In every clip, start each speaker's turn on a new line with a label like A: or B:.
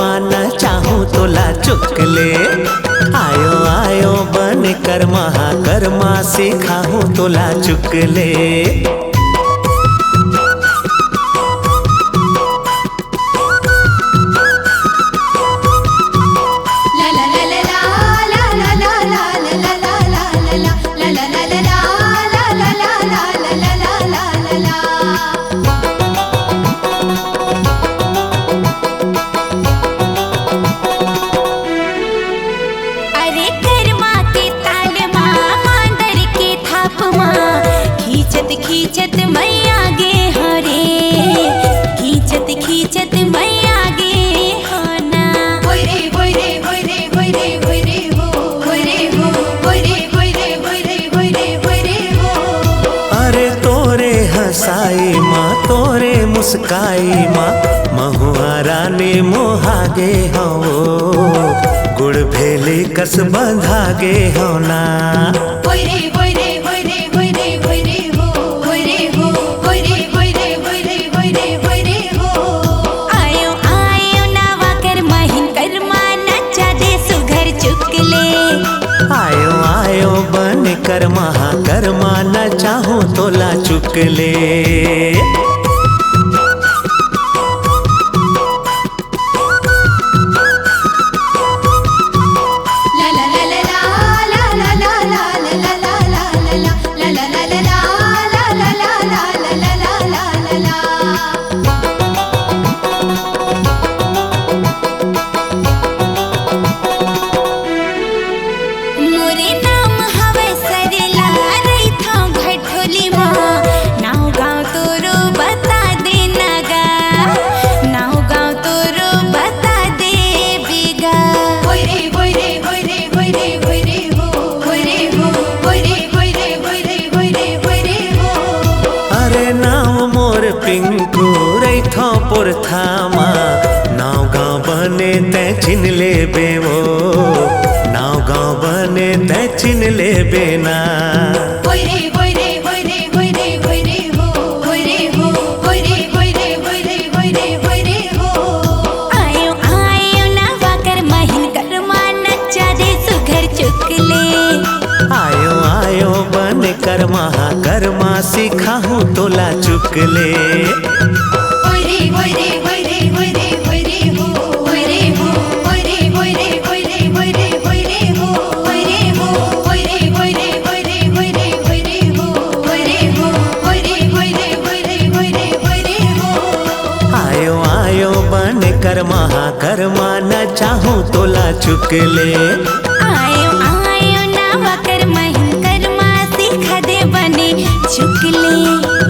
A: कर्मा न चाहूँ तोला चुकले। आयो आयो बन कर्मा कर्मा सिखाऊँ तोला चुकले।
B: खींचत मैया गे हरे, खींचत खींचत मैया गे होना। होय रे होय रे होय रे होय रे होय रे हो, होय रे हो, होय रे होय रे होय रे होय रे होय रे हो।
A: अरे तोरे हंसाई माँ तोरे मुस्काई माँ, महुआरा ने मोहागे हो। गुड़ भेले कस बंधागे हो ना।
B: होय रे होय रे होय रे होय रे होय रे हो, होय रे हो, होय रे होय रे होय रे होय रे होय रे हो। आयो आयो नावा कर महिन कर्मा नचा दे सुघर चुकले।
A: आयो आयो बन कर्मा कर्मा न चाहूँ तोला चुकले। पिंकू रैठो पुरथामा, नाव गाँव बने तै चिन ले बेवो, नाव गाँव बने तै चिन ले बेना।
B: होय रे होय रे होय रे होय रे होय रे हो, होय रे हो, होय रे होय रे होय रे होय रे होय रे हो। आयो आयो नावा कर महिन कर्मा नचा दे सुघर चुकले।
A: आयो आयो बन कर्मा कर्मा सिखाऊँ तोला चुकले।
B: होय रे होय रे होय रे होय रे होय रे हो, होय रे हो, होय रे होय रे होय रे होय रे होय रे हो, होय रे हो, होय रे होय रे होय रे होय रे होय रे हो, होय रे हो, होय रे होय रे होय रे होय रे होय रे हो।
A: आयो आयो बन कर्मा कर्मा न चाहूँ तोला चुकले।
B: आयो आयो नावा कर महिन कर्मा सिखा दे बने चुकले।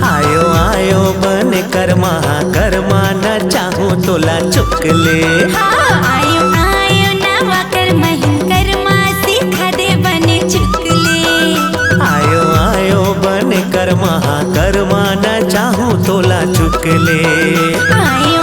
A: आयो आयो बन कर्मा कर्मा न चाहूँ तोला चुकले।
B: हाँ आयो आयो नावा कर महिन कर्मा सिखा दे बने चुकले।
A: आयो आयो बन कर्मा कर्मा न चाहूँ तोला चुकले।
B: आयो